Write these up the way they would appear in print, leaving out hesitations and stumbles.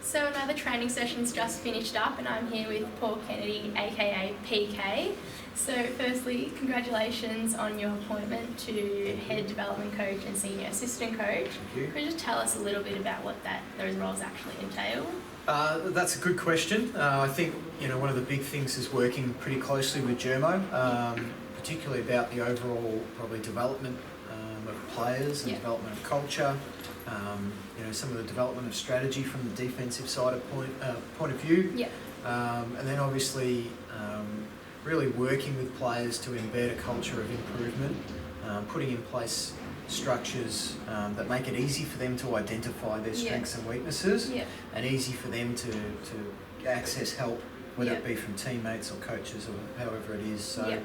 So another training session's just finished up and I'm here with Paul Kennedy, aka PK. So firstly, congratulations on your appointment to Head Development Coach and Senior Assistant Coach. Thank you. Could you just tell us a little bit about what those roles actually entail? That's a good question. I think one of the big things is working pretty closely with Germo, particularly about the overall probably development of players and development of culture. Some of the development of strategy from the defensive side of point of view. Yeah. And then obviously really working with players to embed a culture of improvement, putting in place structures that make it easy for them to identify their strengths and weaknesses, and easy for them to access help, whether it be from teammates or coaches or however it is. So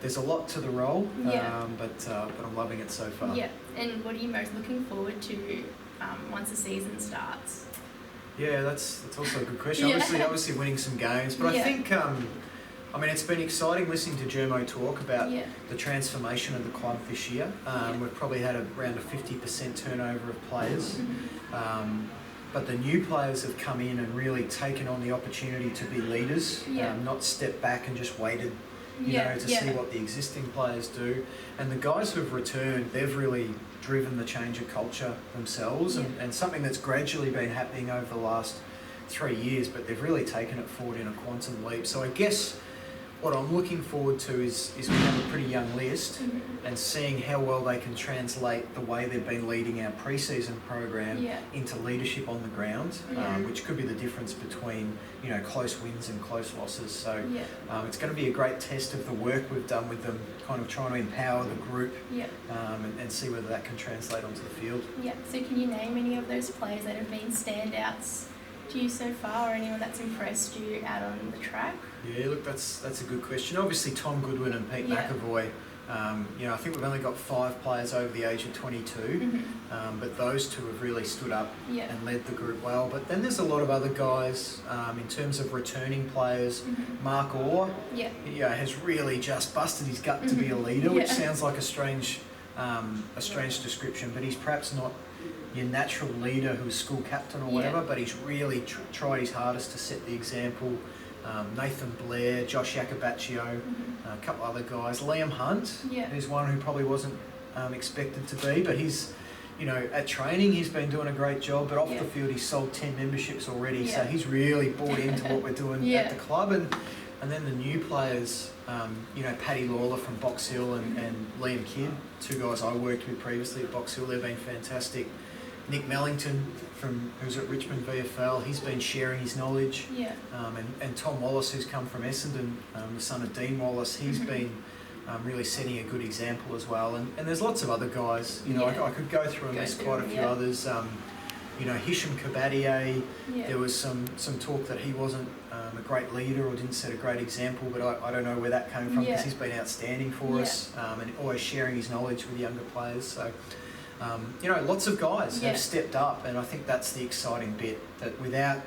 there's a lot to the role, but I'm loving it so far. Yeah, and what are you most looking forward to once the season starts? Yeah, that's also a good question. Obviously winning some games, but I think it's been exciting listening to Germo talk about the transformation of the club this year. We've probably had around a 50% turnover of players, but the new players have come in and really taken on the opportunity to be leaders, not step back and just waited to see what the existing players do. And the guys who have returned, they've really driven the change of culture themselves, and something that's gradually been happening over the last 3 years, but they've really taken it forward in a quantum leap. So I guess what I'm looking forward to is we have a pretty young list, and seeing how well they can translate the way they've been leading our pre-season program into leadership on the ground, which could be the difference between close wins and close losses. So it's going to be a great test of the work we've done with them, kind of trying to empower the group, and see whether that can translate onto the field. Yeah. So can you name any of those players that have been standouts to you so far, or anyone that's impressed you out on the track? Yeah, look, that's a good question. Obviously, Tom Goodwin and Pete McAvoy. I think we've only got 5 players over the age of 22, but those two have really stood up and led the group well. But then there's a lot of other guys in terms of returning players. Mark Orr, has really just busted his gut to be a leader, which sounds like a strange description, but he's perhaps not your natural leader who's school captain or whatever, but he's really tried his hardest to set the example. Nathan Blair, Josh Yakabaccio, a couple other guys. Liam Hunt, who's one who probably wasn't expected to be, but he's, at training he's been doing a great job, but off the field he's sold 10 memberships already, so he's really bought into what we're doing at the club. And then the new players, Paddy Lawler from Box Hill and Liam Kidd, 2 guys I worked with previously at Box Hill, they've been fantastic. Nick Mellington, who's at Richmond VFL, he's been sharing his knowledge. And Tom Wallace, who's come from Essendon, the son of Dean Wallace, he's been really setting a good example as well. And there's lots of other guys. I could go through and list quite a few others. Hisham Kabadier, there was some talk that he wasn't a great leader or didn't set a great example, but I don't know where that came from, because he's been outstanding for us, and always sharing his knowledge with younger players. So. Lots of guys have stepped up, and I think that's the exciting bit, that without,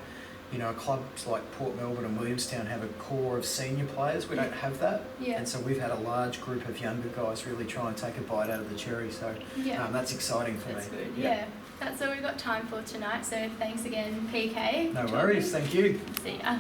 clubs like Port Melbourne and Williamstown have a core of senior players, we don't have that. And so we've had a large group of younger guys really try and take a bite out of the cherry. So that's exciting for me. Good. That's all we've got time for tonight. So thanks again, PK. No worries. Thank you. See ya.